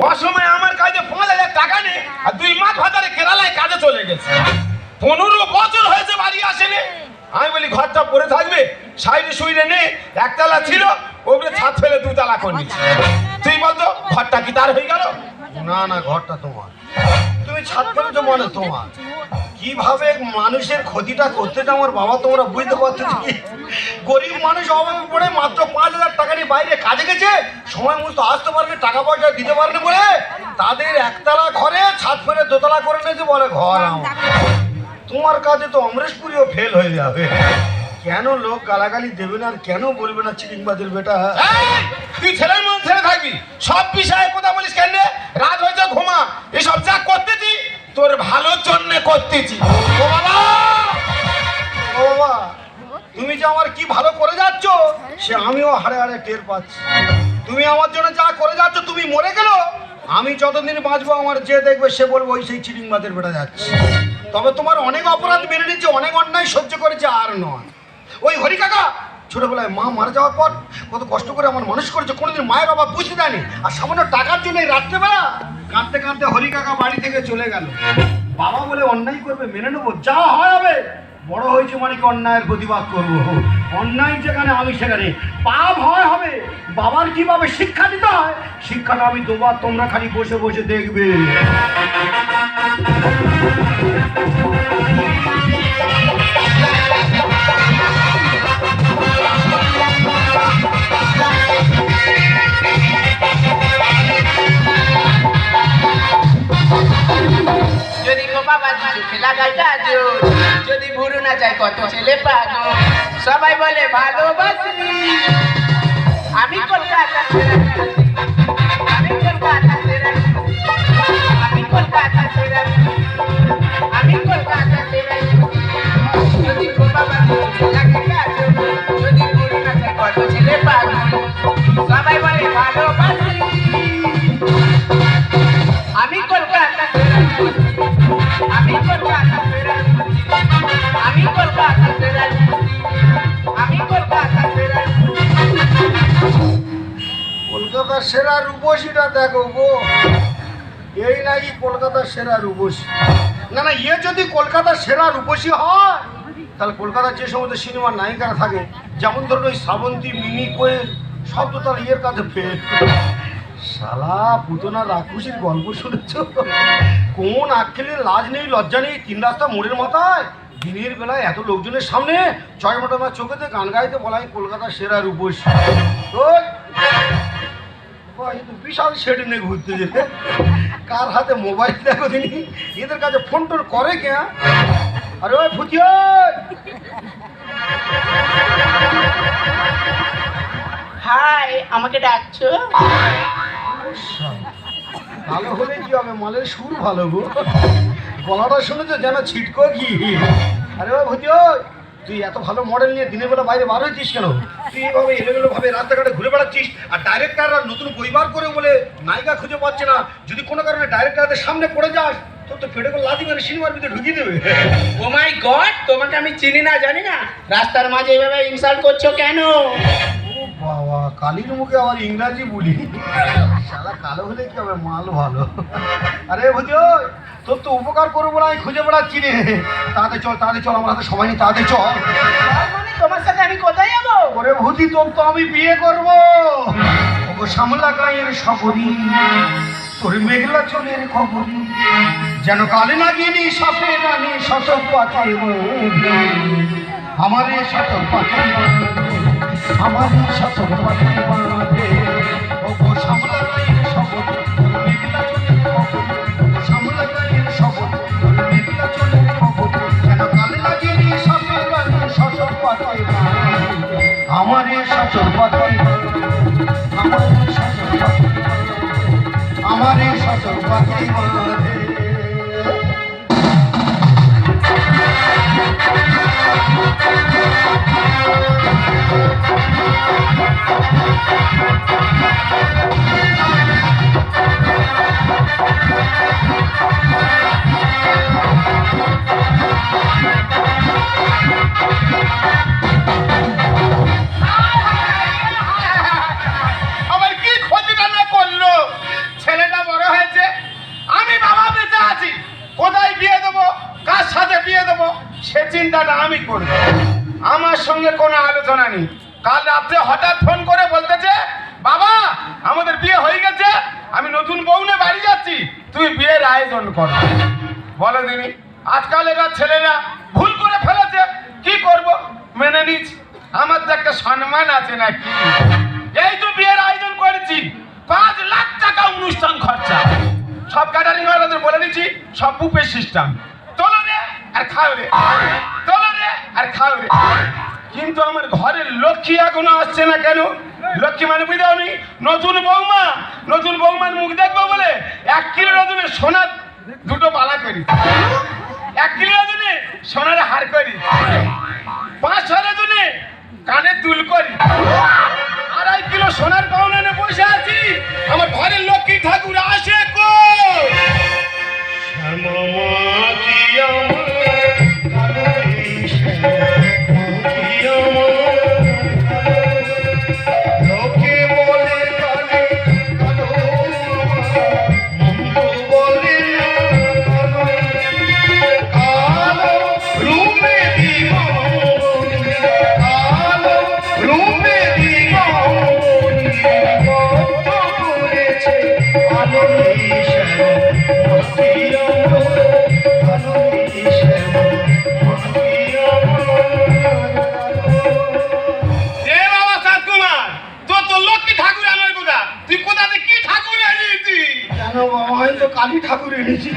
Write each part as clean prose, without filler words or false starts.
অসময় আমার কাছে 5,000 টাকা নেই আর 2 মাস ভাতারে কেরালায় কাজে চলে গেছে। 15 বছর হয়েছে বাড়ি আসেনি। আমি বলি ঘরটা পড়ে থাকবে, সাইডে সুইডে নেই, একতলা ছিল, ওপরে ছাদ ফেলে 2 তলা করে নিচ্ছে। তুই বলতো ঘরটা কি তার হয়ে গেল? না না, ঘরটা তোমার, তুমি ছাদ ফেলেছো মানে তোমার। কিভাবে মানুষের ক্ষতিটা করতে আমার বাবা তোমরা বুঝতে পারছো কি? গরিব মানুষ অভাবে পড়ে মাত্র 5,000 টাকা নিয়ে বাইরে কাজে গেছে, সময় মতো আসতে পারবে, টাকা পয়সা দিতে পারবে বলে তাদের একতলা ঘরে ছাদ ফেলে 2 তলা করে নিয়েছে বলে ঘর আমার। তোমার কাছে তো অমরেশপুরিও ফেল হয়ে যাবে। কেন লোক গালাগালি দেবে না আর কেন বলবে না চিটিংবাজের বেটা? তুই ছেলের মন ছেড়ে থাকবি, সব বিষয়ে কথা বলিস কেন? রাত হয়েছে, ঘুমা। এসব যা করতেছি তোর ভালোর জন্য করতেছি। ও বাবা, ও বাবা, তুমি যে আমার কি ভালো করে যাচ্ছ সে আমিও হাড়ে হাড়ে টের পাচ্ছি। তুমি আমার জন্য যা করে যাচ্ছ, তুমি মরে গেল আমি যতদিন বাঁচবো আমার যে দেখবে সে বলবো ওই সেই চিটিংবাজের বেটা যাচ্ছে। তবে তোমার অনেক অপরাধ মেনে নিচ্ছে, অনেক অন্যায় সহ্য করেছে, আর নয়। ওই হরি কাকা ছোটবেলায় মা মারা যাওয়ার পর কত কষ্ট করে আমার মানুষ করেছে, কোনোদিন মায়ের অভাব বুঝতে দেয়নি। আর সামান্য টাকার জন্য রাত্রেবেলা কাঁদতে কাঁদতে হরি কাকা বাড়ি থেকে চলে গেল। বাবা বলে অন্যায় করবে মেনে নেবো, যা হয় হবে। বড় হয়েছে মানে কি অন্যায়ের প্রতিবাদ করবো। অন্যায় যেখানে আমি সেখানে পাপ হয় হবে। বাবার কিভাবে শিক্ষা দিতে হয় শিক্ষাটা আমি দেবো, তোমরা খালি বসে বসে দেখবে। যদি গো বাবা চোখে লাগাই দাজো, যদি ভুরু না যায় কত ছেলে পাগো, সবাই বলে ভালোবাসি। আমি কলকাতা সেরা, আমি কলকাতা সেরা, আমি কলকাতা সেরা, আমি কলকাতা সেরা। যদি গো বাবা চোখে লাগাই দাজো, যদি ভুরু না যায় কত ছেলে পাগো, সবাই বলে ভালোবাসি। আমি কলকাতা সেরা, আমি কলকাতা সেরা, আমি কলকাতা সেরা, আমি কলকাতা সেরা। কলকাতার সেরা রূপসীটা দেখো গো, এই নাকি কলকাতার সেরা রূপসী। না না, ইয়ে যদি কলকাতার সেরা রূপসী হয় তাহলে কলকাতার যে সমস্ত সিনেমার নায়িকারা থাকে, যেমন ধরুন ওই শ্রাবন্তী, মিনি কোয়েল, সব তো তার ইয়ের কাছে ফেল। শালা পুতনা রাক্ষসীর গল্প শুনেছ? কোন আক্কেলের লাজ নেই, লজ্জা নেই, 3 রাস্তা মোড়ের মাথায় দিনের বেলায় এত লোকজনের সামনে চয়মোটানা চোখেতে গান গাইতে বলা হয় কলকাতার সেরা রূপসী। বিশাল সেট নিয়ে ঘুরতে যেতে, কার হাতে মোবাইল দেখো তিনি, এদের কাছে ফোন টোন করে কে? আরে ওই ফুটিয়ে হাই, আমাকে ডাকছো? ভালো হলে কি হবে, মালের সুর ভালো গো। গলাটা শুনেছো যেন ছিটকো কি। আরে ওই ভুতিও, তুই এত ভালো মডেল নিয়ে দিনের বেলা বাইরে বার হয়েছিস কেন? তুই এইভাবে এলোমেলো ভাবে রাস্তাঘাটে ঘুরে বেড়াচ্ছিস, আর ডাইরেক্টররা নতুন বই বার করে বলে নায়িকা খুঁজে পাচ্ছে না। যদি কোনো কারণে ডাইরেক্টরদের সামনে পড়ে যাস তোর তো পেটে করে লাথি মেরে সিনেমার ভিতরে ঢুকিয়ে দেবে। ও মাই গড, তোমাকে আমি চিনি না জানি না, রাস্তার মাঝে এইভাবে ইনসাল্ট করছো কেন? ও বাবা, কালির মুখে আবার ইংরাজি বলি। শালা কালো হলে কি হবে, মাল ভালো। আরে ভুতিও, তোর তো উপকার করবো বলে আমি খুঁজে বেড়াচ্ছি রে। তাড়াতাড়ি চল, তাড়াতাড়ি চল, আমার হাতে সময় নেই, তাড়াতাড়ি চল। তার মানে তোমার সাথে আমি কোথায় যাবো? ওরে ভূতি, তোর তো আমি বিয়ে করবো। ওগো সামলা গায়ের সবরি, তোর মেঘলা চলের খবরি, যেন কালে লাগিনি সাপে রানি শতক পাখি আমার শতক পাখি, আমার শতক পাখি বাঁধে। ওগো সামলা গায়ের সবরি, তোর মেঘলা চলের খবরি, সামলা গায়ের সবরি, তোর মেঘলা চলের খবরি, যেন কালে লাগিনি সাপে রানি শতক পাখি আমার শতক পাখি, আমার শতক পাখি, আমার শতক পাখি বাঁধে। আমার কি ক্ষতিটা না করলো ছেলেটা? ব্যবস্থাটা আমি করব। আমার সঙ্গে কোনো আলোচনা নেই। কাল রাত্রে হঠাৎ ফোন করে বলতেছে, বাবা আমাদের বিয়ে হয়ে গেছে, আমি নতুন বউ নিয়ে বাড়ি যাচ্ছি, তুই বিয়ের আয়োজন কর। বলো দিনি, আজকালের ছেলেরা ভুল করে ফেলেছে, কি করব, মেনে নিচ্ছি। আমার তো একটা সম্মান আছে নাকি। এই তো বিয়ের আয়োজন করেছি, 5 লাখ টাকা অনুষ্ঠান খরচা, সব ক্যাটারিং ওয়ালাদের বলে দিচ্ছি, সব বুফে সিস্টেম, তোলো রে আর খাও রে, তোলো রে আর খাও রে। কিন্তু আমার ঘরের লক্ষ্মী এখনো আসছে না কেন? লক্ষ্মী মানে বুঝাও নি, নতুন বৌমার মুখ দেখবো বলে 1 কিলো ওজনের সোনার 2টো বালা করি, 1 কিলো ওজনে সোনার হার করি, 500 ওজনে কানের দুল করি, 2.5 কিলো সোনার গহনা নিয়ে বসে আছি। আমার ঘরের লক্ষ্মী ঠাকুর আসে কই? কালী ঠাকুর এনেছি।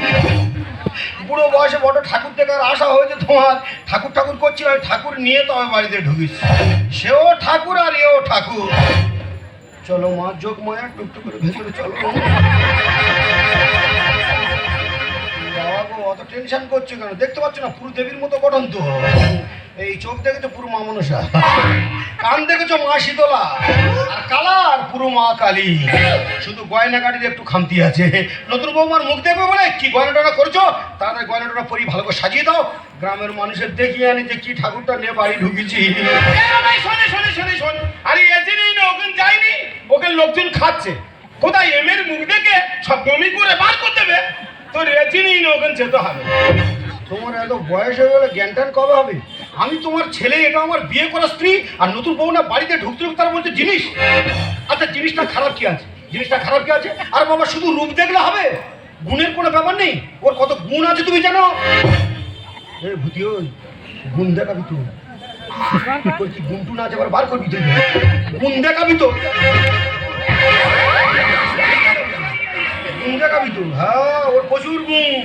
বুড়ো বয়সে বড় ঠাকুর দেখার আশা হয়েছে তোমার, ঠাকুর ঠাকুর করছিল, আমি ঠাকুর নিয়ে তবে বাড়িতে ঢুকেছি। সেও ঠাকুর আর এও ঠাকুর। চলো মা, যোগ মায়া টুকটুক করে ভেতরে চলো। বাবা গো, অত টেনশন করছো কেন? দেখতে পাচ্ছ না পুরো দেবীর মতো গঠন তো। এই চোখ দেখেছো পুরো মা মনসা, কান দেখেছো মা শীতলা, আর কালার পুরো মা কালী। শুধু গয়না কাটিতে একটু খামতি আছে। নতুন বৌমার মুখ দেখবে বলে কি গয়না টয়না করছো, তাদের গয়না টয়না পরি ভালো করে সাজিয়ে দাও। গ্রামের মানুষের দেখিয়ে আনি যে কি ঠাকুরটা নিয়ে বাড়ি ঢুকেছি। আরে এজেন্টই না, ওখানে যায়নি, ওখানে লোকজন খাচ্ছে। কোথায় এমের মুখ দেখে সব বমি করে বার করতে দেবে? তোর এজেন্টই না, ওখানে যেতে হবে। তোমার এত বয়স হয়ে গেলে জ্ঞান ট্যান কবে হবে? আমি তোমার ছেলে, এটা আমার বিয়ে করা স্ত্রী, আর নতুন বউ না বাড়িতে ঢুকতে ঢুকতে তারা বলছে জিনিস। আচ্ছা জিনিসটা খারাপ কি আছে? জিনিসটা খারাপ কি আছে? আর বাবা শুধু রূপ দেখলে হবে? গুণের কোনো ব্যাপার নেই? ওর কত গুণ আছে তুমি জানো? এ ভূতি, ওই গুণ দেখাবি তো? তোর কি গুণ টুন আছে? আবার বার করবি তুই, গুণ দেখাবি তো? গুণ দেখাবি তো? হ্যাঁ, ওর প্রচুর গুণ।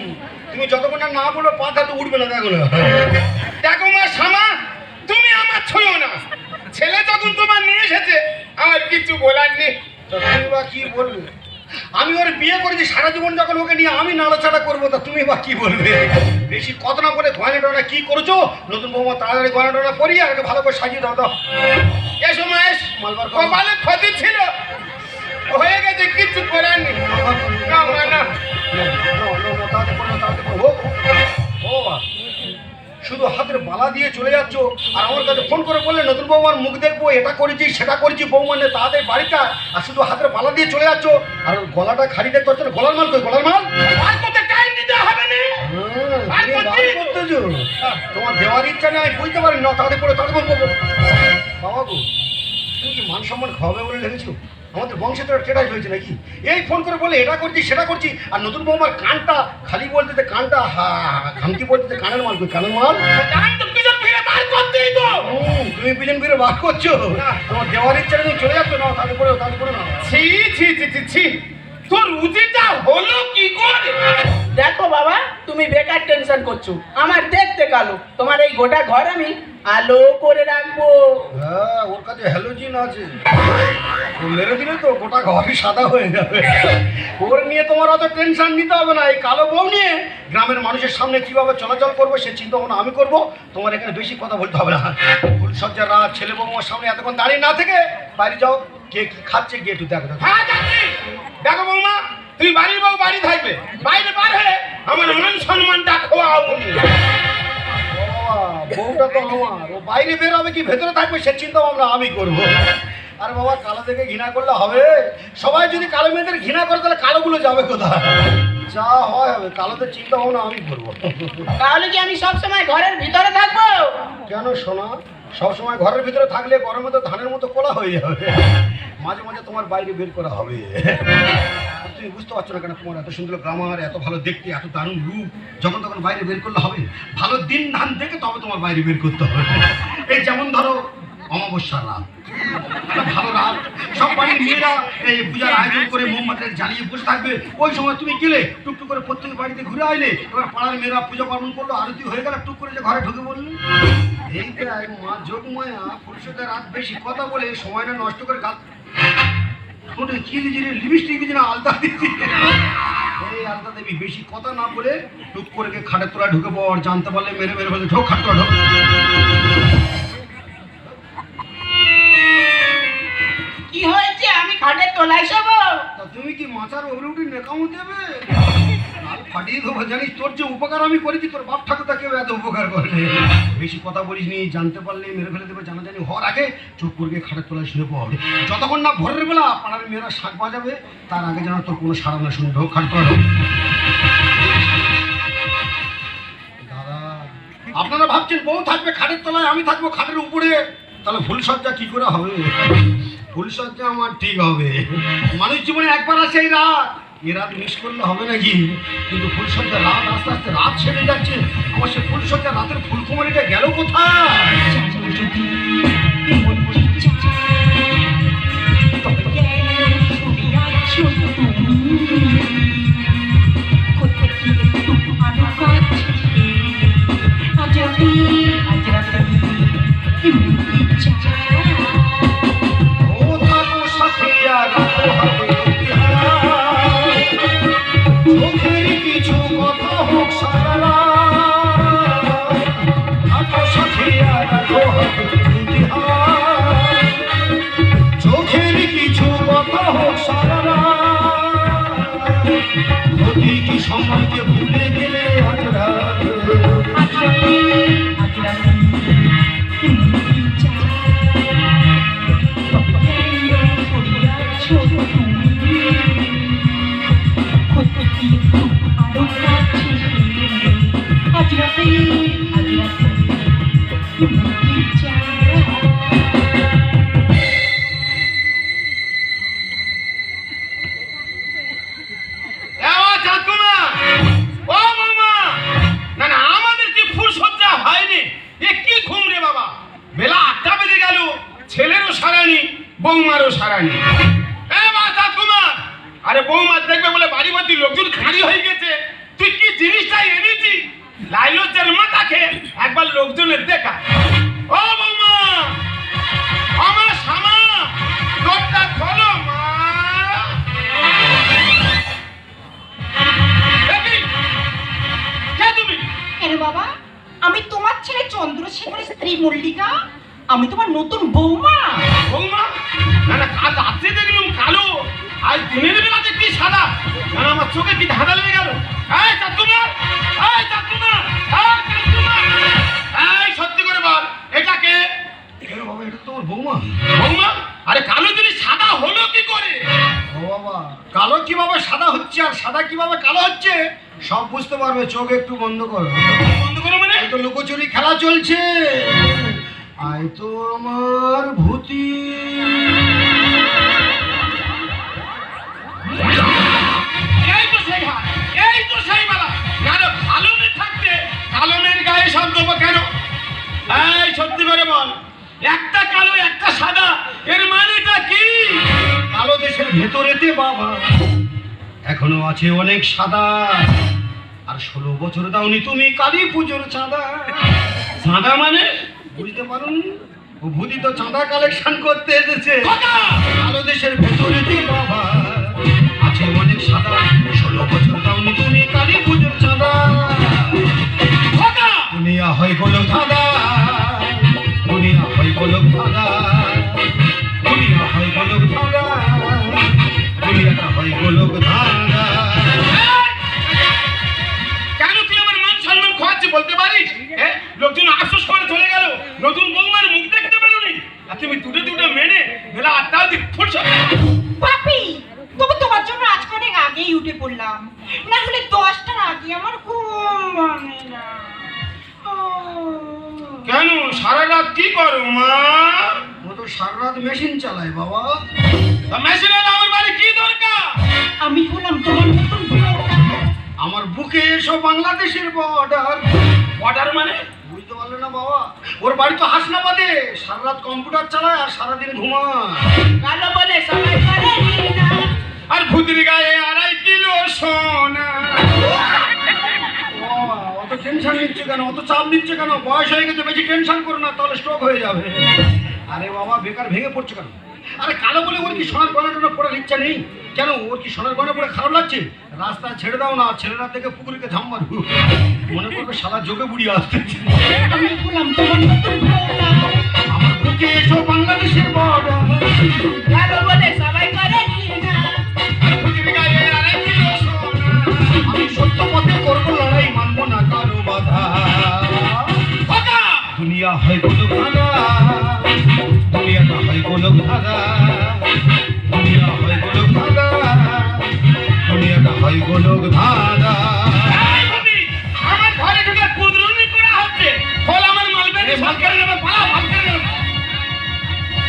তুমি যতক্ষণ না বলো পাতা তো উঠবে না। দেখো দেখো মা শ্যামা, তুমি আমার ছুঁয়ো না। ছেলে যখন তোমার নিয়ে এসেছে, আমার কিছু বলার নেই। তুমি বা কি বলবে? আমি ওর বিয়ে করেছি, সারা জীবন যখন ওকে নিয়ে আমি নাড়াচাড়া করবো, তা তুমি বা কি বলবে? বেশি কথা না বলে গয়না টয়না কি করছো? নতুন বৌমা তাড়াতাড়ি গয়না টয়না পরিয়ে আর একটু ভালো করে সাজিয়ে দাও। দাও এসো মায়েশ, মালবার কপালে ক্ষতি ছিল, হয়ে গেছে, কিছু করার নেই। না মা না, শুধু হাতের বালা দিয়ে চলে যাচ্ছ, আর আমার কাছে ফোন করে বললে নতুন বৌমার মুখ দেখবো, এটা করেছি সেটা করেছি, বৌমা নিয়ে তাদের বাড়িটা, আর শুধু হাতের বালা দিয়ে চলে যাচ্ছ। আর গলাটা খালি দেখতে পাচ্ছ না? গলার মাল কই? গলার মাল আর করতে টাইম দিতে হবে না। করতেছো তোমার দেওয়ার ইচ্ছা নেই, আমি বুঝতে পারি না। তাড়াতাড়ি করে তাড়াতাড়ি বলবো। বাবা গো, তুমি কি মান সম্মান খাওয়াবে বলে লেগেছো? আমাদের বংশে তো টেটাই হয়েছে নাকি? এই ফোন করে বলে এটা করছি সেটা করছি, আর নতুন বৌমার কানটা খালি বলতে, কানটা খামতি বলতে, কানের মাল কই? কানের মাল তুমি পিছন ফিরে বার করছো। তোমার দেওয়ার ইচ্ছা তুমি চলে যাচ্ছ না? তাহলে করে না। ছি ছি ছি ছি ছি, তোর উচিতটা হলো কি করে? দেখো বাবা, তুমি বেকার টেনশন করছো। আমার দেখতে কালো, তোমার এই গোটা ঘর আমি আলো করে রাখবো। হ্যাঁ, ওর কাছে হ্যালোজিন আছে, ও মেরে দিলে তো গোটা ঘরই সাদা হয়ে যাবে। ওর নিয়ে তোমার অত টেনশন নিতে হবে না। এই কালো বউ নিয়ে গ্রামের মানুষের সামনে কিভাবে চলাচল করবো সে চিন্তা ভাবনা আমি করবো। তোমার এখানে বেশি কথা বলতে হবে না। ফুলসজ্জার রাত, ছেলে বৌমার সামনে এতক্ষণ দাঁড়িয়ে না থেকে বাইরে যাও, কে কি খাচ্ছে গিয়ে একটু দেখো। হ্যাঁ যাচ্ছি। দেখো বৌমা, তুই বাড়ির বউ বাড়ি থাকবে, বাইরে বার হয়ে আমার মান সম্মানটা খোয়াবো। বউটা তো আমার, ও বাইরে বের হবে কি ভেতরে থাকবে সে চিন্তা ভাবনা আমি করবো। আর বাবা, কালো দেখে ঘৃণা করলে হবে? সবাই যদি কালো মেয়েদের ঘৃণা করে তাহলে কালোগুলো যাবে কোথায়? যা হয় হবে, কালোতে চিন্তা ভাবনা আমি করবো। তাহলে কি আমি সব সময় ঘরের ভিতরে থাকবো? কেন শোনা, সবসময় ঘরের ভিতরে থাকলে গরমে তো ধানের মতো কোলা হয়ে যাবে, মাঝে মাঝে তোমার বাইরে বের করা হবে। তুমি বুঝতে পারছো না কেন, তোমার এত সুন্দর গ্রামার, এত ভালো দেখতে, এত দারুণ রূপ, যখন তখন বাইরে বের করলে হবে? ভালো দিন ধান দেখে তবে তোমার বাইরে বের করতে হবে। এই যেমন ধরো অমাবস্যার রাত, একটা ভালো রাত, সব বাড়ির মেয়েরা এই পূজার আয়োজন করে মোমবাতি জ্বালিয়ে বসে থাকবে, ওই সময় তুমি গেলে টুকটুক করে প্রত্যেকের বাড়িতে ঘুরে আইলে, এবার পাড়ার মেয়েরা পূজা পার্বণ করলো, আরতি হয়ে গেল, টুক করে যে ঘরে ঢুকে বললে এই মা যোগমায়া পুরুষদের রাত বেশি কথা বলে সময়টা নষ্ট করে গাছ ঠোঁটে কি দিয়েছি রে, লিপস্টিক দিয়েছি না আলতা দিয়েছি, এই আলতা দেবী বেশি কথা না বলে টুক করে খাটের তোলা ঢুকে পড়, জানতে পারলে মেরে মেরে বলে ঢোক, খাট তোলা ঢোক। কি হয়েছে, আমি খাটের তলায় শোব? তা তুমি কি মাথার ওপরে উঠে নেকামো দেবে? লাল ফাটিয়ে দেবো, জানিস তোর যে উপকার আমি করেছি, তোর বাপ ঠাকুরটা কেউ এত উপকার করলে। বেশি কথা বলিস নি, জানতে পারলে মেরে ফেলে দেবে, জানাজানি হওয়ার আগে চুপ করে খাটের তলায় শুয়ে পড়ে, যতক্ষণ না ভোরের বেলা পাড়ার মেয়েরা শাক বাজাবে তার আগে যেন তোর কোনো সারা না শুনবে, খাট তোলা ঢোক। দাদা, আপনারা ভাবছেন বউ থাকবে খাটের তলায়, আমি থাকবো খাটের উপরে, তাহলে ফুলসজ্জা কি করে হবে? ফুলসজ্জা আমার ঠিক হবে, মানুষ জীবনে একবার আসে এই রাত, এ রাত মিস করলে হবে নাকি? কিন্তু ফুলসজ্জা রাত আস্তে আস্তে রাত ছেড়ে যাচ্ছে, আমার সে ফুলসজ্জা রাতের ফুলকুমারিটা গেল কোথায়? ও থাকো সাথীরা, রাখো হাতে ইতিহাস, চোখের কিছু কথা হোক সারা রাত, থাকো সাথীরা, রাখো হাতে ইতিহাস, চোখের কিছু কথা হোক সারা রাত, যদি কি সময়কে ভুলে গেলে আজ রাত, ছেলেরও সারানি, বৌমারও সারানি। আরে বৌমা দেখবে বলে বাড়ি বাড়ি লোকজন খালি হয়ে গেছে, তুই কি জিনিসটাই এনেছি লাইলজ্জার মাথাকে একবার লোকজনের দেখা। ও বৌমা, আমার শামা, দরজা খোলো মা। কে তুমি? কেন বাবা, আমি তোমার ছেলে চন্দ্রশেখরের স্ত্রী মল্লিকা, আমি তোমার নতুন বৌমা। বৌমা? না না, কাল রাত্রে দেখলাম কালো, আজ দিনের বেলা দেখছি সাদা, না আমার চোখে কি ধাঁধা লেগে গেল। এই চাতুমার, এই চাতুমার, এই চাতুমার, এই সত্যি করে বল এটা কে? কেন বাবা, এটা তো তোমার বৌমা। বৌমা? আরে কালো জিনিস সাদা হলো কি করে? ও বাবা, কালো কিভাবে সাদা হচ্ছে আর সাদা কিভাবে কালো হচ্ছে সব বুঝতে পারবে, চোখ একটু বন্ধ করো। বন্ধ করো মানে? এই তো লুকোচুরি খেলা চলছে, আয় তো আমার ভূতি। এই তো সেই হাত, এই তো সেই মালা। কেন ভালো মেয়ে থাকতে কালো মেয়ের গায়ে সব দেবো কেন? এই সত্যি করে বল, একটা কালো একটা সাদা, এর মানেটা কি? কালো দেশের ভেতরেতে বাবা এখনো আছে অনেক সাদা, আর 16 বছর দাওনি তুমি কালী পুজোর চাঁদা। সাদা মানে? বুঝতে পারুন, ও ভূতি তো চাঁদা কালেকশন করতে এসেছে। কথা! কালো দেশের ভেতরেতে বাবা আছে অনেক সাদা, 16 বছর দাওনি তুমি কালী পুজোর চাঁদা। কথা! দুনিয়া হয় গোলক ধাঁধা, দুনিয়া হয় গোলক ধাঁধা, দুনিয়া হয় গোলক ধাঁধা, দুনিয়াটা হয় গোলক ধাঁধা। কেন তুই আমার মান সম্মান খোয়াচ্ছি বলতে পারিস? লোকজন আফসোস করে চলে গেল, নতুন বৌমার মুখ দেখতে পেলুনি, আর তুমি দুটো দুটো মেনে বেলা 8টা অবধি ফুটছ। পাপি, ঘুমিয়ে পড়লাম, না হলে 10টার আগে আমার ঘুম ভাঙে না। কেন সারা রাত কি করো মা? ও তো সারা রাত মেশিন চালায় বাবা। মেশিনে আমার বাড়ি কি দরকার? আমি হলাম তোমার নতুন বউটা। আমার বুকে এসো বাংলাদেশের বর্ডার। অর্ডার মানে? বুঝতে পারলে না বাবা, ওর বাড়ি তো হাসনাবাদে, সারা রাত কম্পিউটার চালায় আর সারাদিন ঘুমায়। কালো বলে সবাই করে না। আর ভূতির গায়ে 2.5 কিলো সোনা। বাবা, অত টেনশন নিচ্ছে কেন, অত চাপ নিচ্ছে কেন? বয়স হয়ে গেছে, বেশি টেনশন করো না, তাহলে স্ট্রোক হয়ে যাবে। আরে বাবা, বেকার ভেঙে পড়ছো কেন? আরে কালো বলে ওর কি সোনার গয়না টয়না পড়ার ইচ্ছা নেই? কেন, ওর কি সোনার গয়না পড়ে খারাপ লাগছে? রাস্তায় ছেড়ে দাও না, ছেলেরা থেকে পুকুরিকে ঝাম মারবো, মনে করবে শালা যোগে বুড়ি আসতেছে। আমি হলাম তোমার নতুন বউটা। আমার বুকে এসো বাংলাদেশের বর্ডার। কালো বলে সবাই করে না। আর ভূতির গায়ে 2.5 কিলো সোনা। আমি সত্য পথে করবো লড়াই, মানবো না কারো বাধা। কথা দুনিয়া হয় গোলক ধাঁধা, দুনিয়াটা হয় গোলক ধাঁধা, দুনিয়া হয় গোলক ধাঁধা, দুনিয়াটা হয় গোলক ধাঁধা। এই ভূতি, আমার ঘরে ঢুকে কুদরুনি করা হচ্ছে। ফল আমার মালবেরি সব কেড়ে নেবে, পালাও, ভাগ কেড়ে নেবে।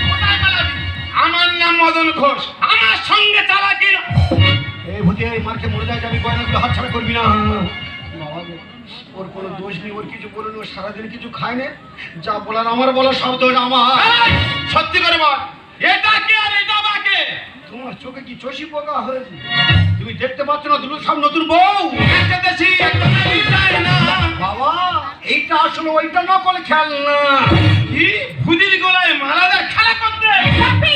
কোথায় পালাবি? আমার নাম মদন ঘোষ, আমার সঙ্গে চালাকি না। এই ভূতি, এই মার্কে মরে যায়, আমি গয়নাগুলো হাতছাড়া করবি না। বাবা গো, ওর কোনো দোষ নেই, ওর কিছু বলুন, ও সারাদিন কিছু খায় না, যা বলার আমার বলা সব দোষ আমার। এই, সত্যি করে বল, এটা কে আর এটা বা কে? তোমার চোখে কি চষি পোকা হয়েছে? তুমি দেখতে পাচ্ছ না দুটো সব নতুন বউ? একটা দেশি, একটা দেশি চায় না। বাবা, এইটা আসলে ওইটা নকল খেলনা। কি ভূতির গলায় মালাদার খেলা করতে? বাপি,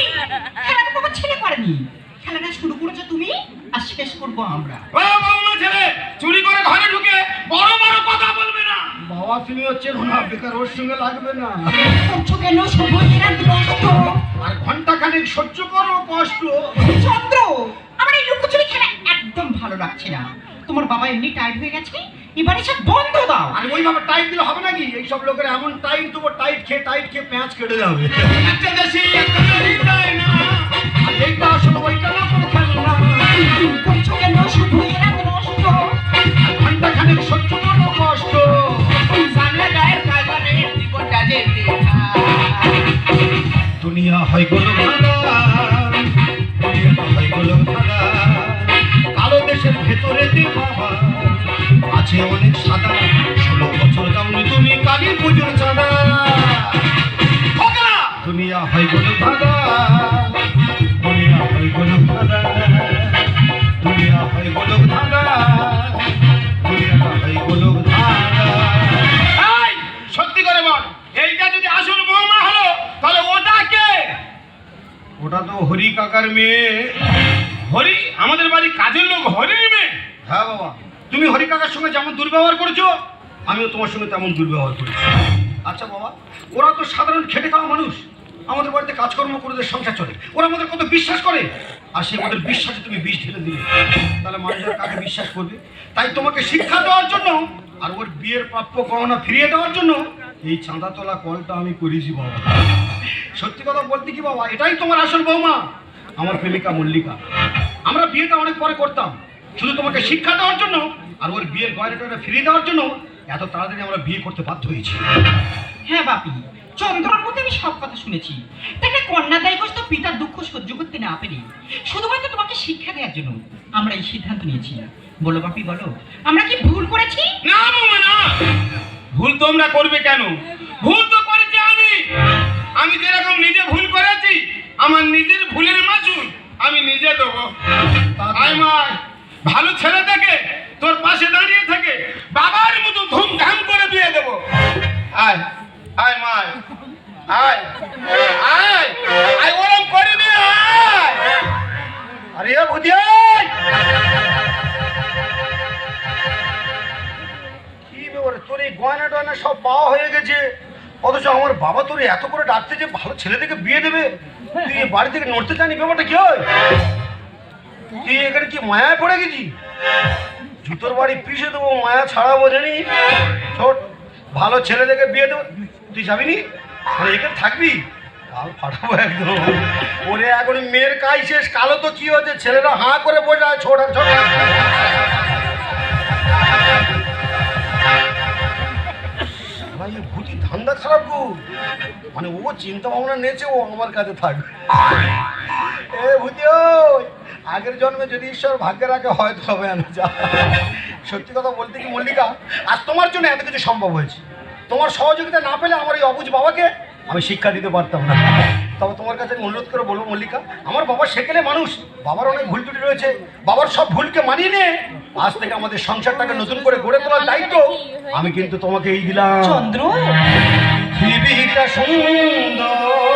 খেলাটা তোমার ছেলে করেনি, খেলাটা শুরু করেছো তুমি, আর শেষ করবো আমরা। ও বৌমা ছেলে, চুরি করে ঘরে ঢুকে বড় বড় কথা বলবে না। বাবা, তুমি হচ্ছে না, বেকার ওর সঙ্গে লাগবে না। করছো কেন শুভ এরাম নষ্ট? আর ঘন্টা খানিক সহ্য করো কষ্ট। চন্দ্র, আমার এই লুকোচুরি খেলা একদম ভালো লাগছে না। তোমার বাবা এমনি টাইট হয়ে গেছে, এবারে সব বন্ধ দাও। আর ওইভাবে টাইট দিলে হবে নাকি? এইসব লোকের এমন টাইট দেবো, টাইট খেয়ে প্যাঁচ কেটে যাবে। একটা দেশি, একটা দেশি চায় না। আর এইটা আসলে ওইটা নকল খেলনা। করছো কেন শুভ এরাম নষ্ট? আর ঘন্টা খানিক সহ্য করো কষ্ট। সামনে গায়ের কাজে জীবনটা যেতে দুনিয়া হয় গোলক ধাঁধা, দুনিয়াটা হয় গোলক ধাঁধা। কালো দেশের ভেতরে যে বাবা আছে অনেক সাদা, 16 বছর দাওনি তুমি কালী পুজোর চাঁদা। খোকা, দুনিয়া হয় গোলক ধাঁধা, দুনিয়া হয় গোলক ধাঁধা, দুনিয়া হয় গোলক ধাঁধা, দুনিয়াটা হয় গোলক ধাঁধা। এই, সত্যি করে বল, এইটা যদি আসল বৌমা হলো তাহলে ওটা কে? ওটা তো হরি কাকার মেয়ে। হরি? আমাদের বাড়ি কাজের লোক হরির মেয়ে? হ্যাঁ বাবা, তুমি হরি কাকার সঙ্গে যেমন দুর্ব্যবহার করেছো, আমিও তোমার সঙ্গে তেমন দুর্ব্যবহার করেছি। আচ্ছা বাবা, ওরা তো সাধারণ খেটে খাওয়া মানুষ, আমাদের বাড়িতে কাজকর্ম করে ওদের সংসার চলে, ওরা আমাদের কত বিশ্বাস করে, আর সে ওদের বিশ্বাসে তুমি বিষ ঢেলে দিলে, তাহলে মানুষের কাকে বিশ্বাস করবে? তাই তোমাকে শিক্ষা দেওয়ার জন্য আর ওর বিয়ের প্রাপ্য গহনা ফিরিয়ে দেওয়ার জন্য এই চাঁদা তোলা কলটা আমি করেছি বাবা। সত্যি কথা বলতে কি বাবা, এটাই তোমার আসল বৌমা, আমার প্রেমিকা মল্লিকা। আমরা বিয়েটা অনেক পরে করতাম, শুধু তোমাকে শিক্ষা দেওয়ার জন্য আর ওর বিয়ের গয়নাটা ফিরিয়ে দেওয়ার জন্য এত তাড়াতাড়ি আমরা বিয়ে করতে বাধ্য হয়েছি। হ্যাঁ বাপি, চন্দ্রর মধ্যে আমি সব কথা শুনেছি। তাকে কন্যাদায়গ্রস্ত পিতার দুঃখ সহ্য করতে না পেরে শুধুমাত্র তোমাকে শিক্ষা দেওয়ার জন্য আমরা এই সিদ্ধান্ত নিয়েছি। বলো বাপি, বলো, আমরা কি ভুল করেছি? না বৌমা না, ভুল তোমরা করবে কেন? ভুল তো করেছি আমি। আমি যেরকম নিজে ভুল করেছি, আমার নিজের ভুলের মাসুল আমি নিজে দেবো। আয় মা, ভালো ছেলে থেকে তোর পাশে দাঁড়িয়ে থেকে বাবার মতো ধুমধাম করে বিয়ে দেবো। আয় আয় মা, আয় আয় আয়, ওরম করবি, আয়। আরে ভূতি, কি ব্যাপার, তোর এই গয়না টয়না সব পাওয়া হয়ে গেছে, অথচ আমার বাবা তোর এত করে ডাকতে যে ভালো ছেলে থেকে বিয়ে দেবে, তুই এই বাড়ি থেকে নড়তে জানি, ব্যাপারটা কি হয়? তুই এখানে কি মায়ায় পড়ে গেছি? জুতোর বাড়ি পিষে দেবো, মায়া ছাড়াবো জানি। ছোট ভালো ছেলে থেকে বিয়ে দেবো, তুই যাবি নি? মানে এখানে থাকবি? গাল ফাটাবো একদম। ওরে এখন মেয়ের কাজ শেষ, কালো তো কি হচ্ছে, ছেলেরা হাঁ করে বসে আছে ছোট ছোট। ভাই ভূতি ধান্দা খারাপ গো, মানে ও চিন্তা ভাবনা নিয়েছে ও আমার কাছে থাকবে। এ ভূতি ওই আগের জন্মে যদি ঈশ্বর ভাগ্যে রাখে হয়তো হবে না। যা সত্যি কথা বলতে কি মল্লিকা, আজ তোমার জন্য এত কিছু সম্ভব হয়েছে। তোমার সহযোগিতা না পেলে আমার এই অবুঝ বাবাকে আমি শিক্ষা দিতে পারতাম না। তবে তোমার কাছে আমি অনুরোধ করে বলবো মল্লিকা, আমার বাবা সেকেলে মানুষ, বাবার অনেক ভুল ত্রুটি রয়েছে, বাবার সব ভুলকে মানিয়ে নিয়ে আজ থেকে আমাদের সংসারটাকে নতুন করে গড়ে তোলার দায়িত্ব আমি কিন্তু তোমাকে এই দিলাম। চন্দ্র পৃথিবীটা সুন্দর